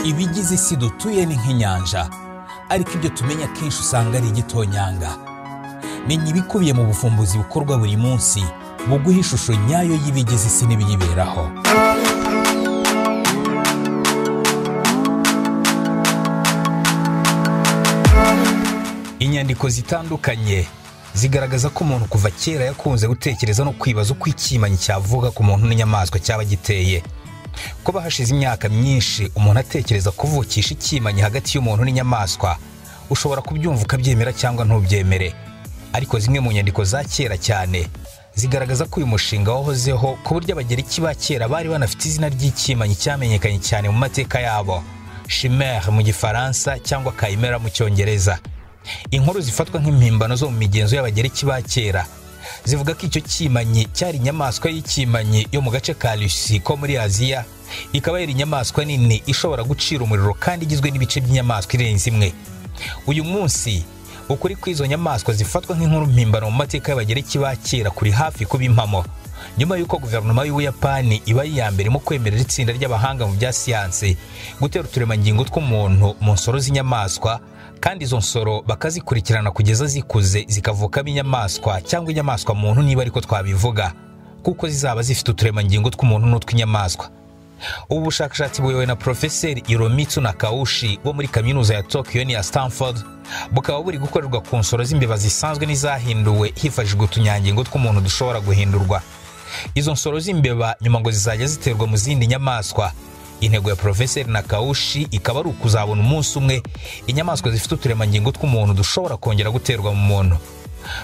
Ibigize isi dutuye ni nk'inyanja, ariko ibyo tumenya kenshi usanga ari igitonyanga. Menya ibikubiye mu bufumbuzi bukorwa buri munsi buguha ishusho nyayo y'ibigize isi n'ibiyiberaho. Inyandiko zitandukanye zigaragaza ko umuntu kuva kera yakunze gutekereza no kwibaza uko ikimanyi cyavuga ku muntu n'inyamaswa cyaba giteye. Kuba hashize imyaka myinshi umuntu atekereza kuvukisha ikimanyi hagati y'umuntu n'inyamaswa, ushobora kubyumva ukabyemera cyangwa ntubyemere. Ariko zimwe mu nyandiko za kera cyane zigaragaza ko uyu mushinga wahozeho ku buryo abagereki ba kera bari banafite izina ry'ikimanyi cyamenyekanye cyane mu mateka yabo, chimère mu gifaransa cyangwa chimera mu cyongereza. Inkuru zifatwa nk'impimbano zo mu migenzo y'abagereki ba kera zivuga ko icyo kimanyi cyari inyamaswa y'ikimanyi yo mu gace ka Lucy ko muri Aziya, ikaba yari inyamaswa nini ishobora gucira umuriro kandi igizwe n'ibice by'inyamaswa irenze imwe. Uyu munsi ukuri kw'izo nyamaswa zifatwa nk'inkuru mpimbano mu mateka y'abagereki ba kera kuri hafi kuba impamo, nyuma y'uko guverinoma y'Ubuyapani iba iya mbere mu kwemerera itsinda ry'abahanga mu bya siyansi gutera uturemangingo tw'umuntu mu nsoro z'inyamaswa, kandi izo nsoro bakazikurikirana kugeza zikuze zikavukamo inyamaswa cyangwa inyamaswa muntu niba ariko twabivuga, kuko zizaba zifite uturemangingo tw'umuntu n'utw'inyamaswa. Ubu bushakashatsi buyobowe na Profeseri Hiromitsu Nakaushi wo muri kaminuza ya Tokyo n'iya Stanford, bukaba buri gukorerwa ku nsoro z'imbeba zisanzwe n'izahinduwe hifashishijwe utunyangingo tw'umuntu dushobora guhindurwa. Izo nsoro z'imbeba nyuma ngo zizajya ziterwa mu zindi nyamaswa. Intego ya Profeseri Nakaushi ikaba ari ukuzabona umunsi umwe inyamaswa zifite uturemangingo tw'umuntu dushobora kongera guterwa mu muntu.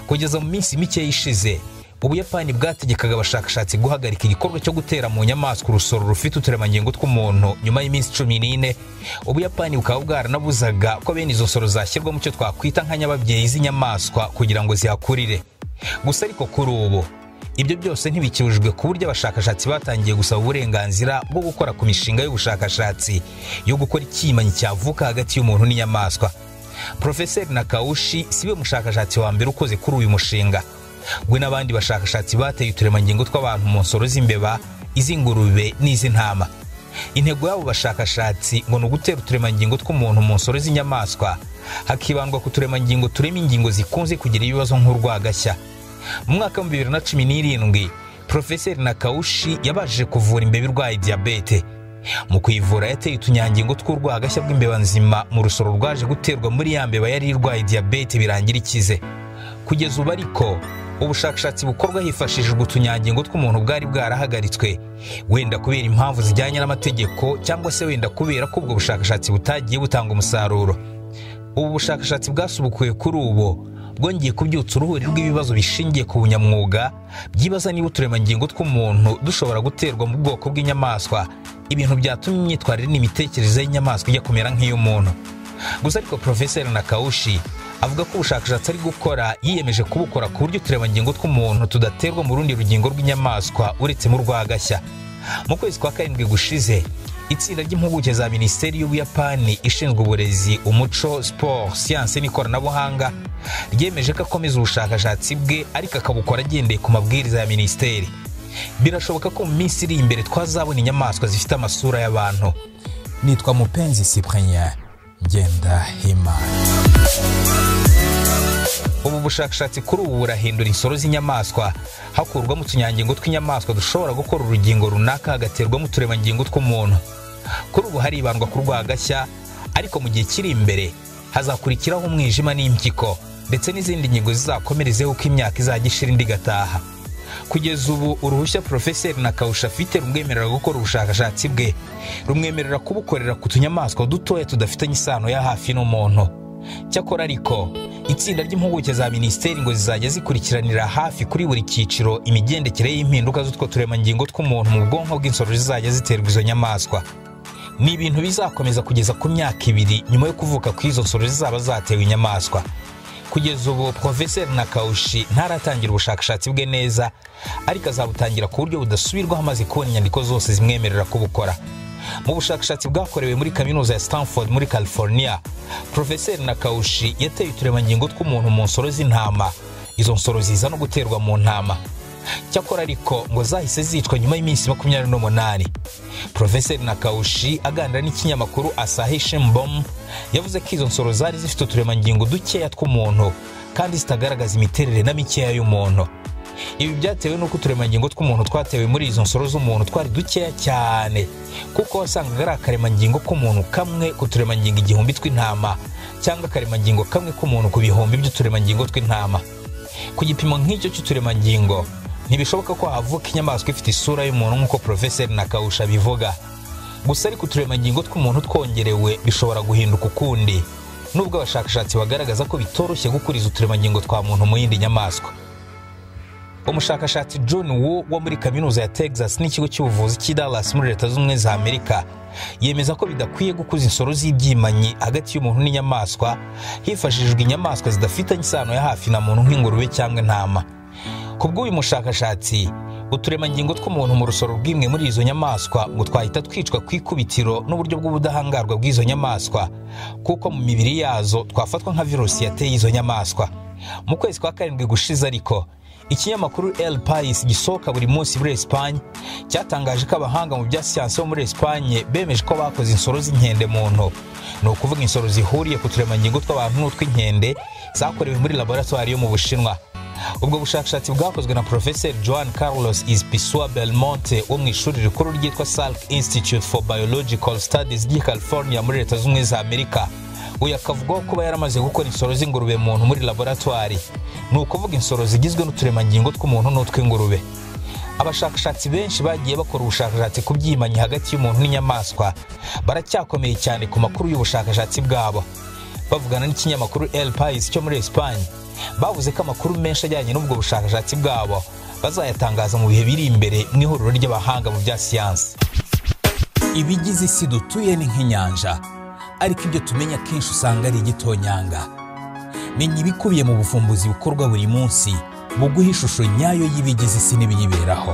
Kugeza mu minsi mike yishize, Ubuyapani bwategekaga abashakashatsi guhagarika igikorwa cyo gutera mu nyamaswa urusoro rufite uturemangingo tw'umuntu. Nyuma y'iminsi 14, Ubuyapani bukaba bwaranabuzaga ko bene izo nsoro zashyirwa mu cyo twakwita nka nyababyeyi z'inyamaswa kugira ngo zihakurire. Gusa ariko kuri ubu ibyo byose ntibikibujijwe ku buryo abashakashatsi batangiye gusaba uburenganzira bwo gukora ku mishinga y'ubushakashatsi yo gukora ikimanyi cyavuka hagati y'umuntu n'inyamaswa. Profeseri Nakaushi siwe mushakashatsi wa mbere ukoze kuri uyu mushinga. We n'abandi bashakashatsi bateye uturemangingo tw'abantu mu nsoro z'imbeba, iz'ingurube n'iz'intama. Intego y'abo bashakashatsi ngo ni ugutera uturemangingo tw'umuntu mu nsoro z'inyamaswa, hakibandwa ku turemangingo turema ingingo zikunze kugira ibibazo nk'urwagashya. Mu mwaka wa 2017, Profeseri Nakaushi yabashije kuvura imbeba irwaye diyabete. Mu kuyivura yateye utunyangingo tw'urwagashya bw'imbeba nzima mu rusoro rwaje guterwa muri ya mbeba yari irwaye diyabete birangira ikize. Kugeza ubu ariko ubushakashatsi bukorwa hifashishijwe utunyangingo tw'umuntu bwari bwarahagaritswe, wenda kubera impamvu zijyanye n'amategeko cyangwa se wenda kubera ko ubwo bushakashatsi butagiye butanga umusaruro. Ubu bushakashatsi bwasubukuye kuri ubu bwongeye kubyutsa uruhuri rw'ibibazo bishingiye ku bunyamwuga byibaza niba uturemangingo tw'umuntu dushobora guterwa mu bwoko bw'inyamaswa, ibintu byatumye imyitwarire n'imitekerereze y'inyamaswa ijya kumera nk'iy'umuntu. Gusa ariko Profeseri Nakaushi avuga ko ubushakashatsi ari gukora yiyemeje kubukora ku buryo uturemangingo tw'umuntu tudaterwa mu rundi rugingo rw'inyamaswa uretse mu rwagashya. Mu kwezi kwa 7 gushize, itsinda ry'impuguke za Minisiteri y'Ubuyapani ishinzwe uburezi, umuco, sport, siyanse n'ikoranabuhanga ryemeje ko akomeza ubushakashatsi bwe ariko akabukora agendeye ku mabwiriza ya Minisiteri. Birashoboka ko mu minsi iri imbere twazabona inyamaswa zifite amasura y'abantu. Nitwa Mupenzi Cyprien Ngendahimana. Ubu bushakashatsi kuri ubu burahindura insoro z'inyamaswa, hakurwamo utunyangingo tw'inyamaswa dushobora gukora urugingo runaka hagaterwamo uturemangingo tw'umuntu. Kuri ubu haribandwa ku rwagashya, ariko mu gihe kiri imbere hazakurikiraho umwijima n'impyiko ndetse n'izindi ngingo zizakomerezeho uko imyaka izajya ishira indi gataha. Kugeza ubu uruhushya Profeseri Nakaushi afite rumwemerera gukora ubushakashatsi bwe, rumwemerera kubukorera ku tunyamaswa dutoya tudafitanye isano ya hafi n'umuntu. Cyakora ariko itsinda ry'impuguke za Minisiteri ngo zizajya zikurikiranira hafi kuri buri cyiciro imigendekere y'impinduka z'utwo turemangingo tw'umuntu mu bwonko bw'insoro zizajya ziterwa izo nyamaswa. Ni ibintu bizakomeza kugeza ku myaka 2 nyuma yo kuvuka kw'izo nsoro zizaba zatewe inyamaswa. Kugeza ubu Profeseri Nakaushi ntaratangira ubushakashatsi bwe neza, ariko azabutangira ku buryo budasubirwaho amaze kubona inyandiko zose zimwemerera kubukora. Mu bushakashatsi bwakorewe muri kaminuza ya Stanford muri California, Profeseri Nakaushi yateye uturemangingo tw'umuntu mu nsoro z'intama. Izo nsoro ziza no guterwa mu ntama. cyakora ariko ngo zahise zicwa nyuma y'iminsi 28. Professor Nakaushi aganira n'ikinyamakuru Asahi Shimbun yavuze ko izo nsoro zari zifite uturemangingo dukeya tw'umuntu kandi zitagaragaza imiterere na mikeya y'umuntu. Ibi byatewe nuko uturemangingo tw'umuntu twatewe muri izo nsoro z'umuntu twari dukeya cyane, kuko wasangaga ari akaremangingo k'umuntu kamwe ku turemangingo 1000 tw'intama cyangwa akaremangingo kamwe k'umuntu ku bihumbi by'uturemangingo tw'intama. Ku gipimo nk'icyo cy'uturemangingo ntibishoboka ko havuka inyamaswa ifite isura y'umuntu nk'uko Professor Nakaushi bivuga. Gusa ariko uturemangingo tw'umuntu twongerewe bishobora guhinduka ukundi, nubwo abashakashatsi bagaragaza ko bitoroshye gukuriza uturemangingo twa muntu mu yindi nyamaswa. Umushakashatsi John Wu wo muri kaminuza ya Texas n'ikigo cy'ubuvuzi cy'i Dallas muri Leta Zunze Ubumwe za Amerika yemeza ko bidakwiye gukuza insoro z'ibyimanyi hagati y'umuntu n'inyamaswa hifashishijwe inyamaswa zidafitanye isano ya hafi na muntu nk'ingurube cyangwa intama. Kubw'uyu mushakashatsi, uturemangingo tw'umuntu mu rusoro rw'imwe muri izo nyamaswa ngo twahita twicwa ku ikubitiro n'uburyo bw'ubudahangarwa bw'izo nyamaswa, kuko mu mibiri yazo twafatwa nka virusi yateye izo nyamaswa. Mu kwezi kwa 7 gushize ariko ikinyamakuru El País gisohoka buri munsi muri Espagne cyatangaje ko abahanga mu bya siyansi bo muri Espagne bemeje ko bakoze insoro z'inkende muntu, ni ukuvuga insoro zihuriye ku turemangingo tw'abantu n'utw'inkende zakorewe muri laboratoire yo mu Bushinwa. Ubwo bushakashatsi bwakozwe na Professor Juan Carlos Izpisua Belmonte wo mu ishuri rikuru ryitwa Salk Institute for Biological Studies ry'i California muri Leta Zunze Ubumwe za Amerika. Uyu akavuga ko yaramaze gukora insoro z'ingurube muntu muri laboratoire, ni ukuvuga insoro zigizwe n'uturemangingo tw'umuntu n'utw'ingurube. Abashakashatsi benshi bagiye bakora ubushakashatsi ku byimanyi hagati y'umuntu n'inyamaswa baracyakomeye cyane ku makuru y'ubushakashatsi bwabo. Bavugana n'ikinyamakuru El País cyo muri Espagne, bavuze ko amakuru menshi ajyanye n'ubwo bushakashatsi bwabo bazayatangaza mu bihe biri imbere mu ihuriro ry'abahanga mu bya siyansi. Ibigize isi dutuye ni nk'inyanja, ariko ibyo tumenya kenshi usanga ari igitonyanga. Menya ibikubiye mu buvumbuzi bukorwa buri munsi buguha ishusho nyayo y'ibigize isi n'ibiyiberaho.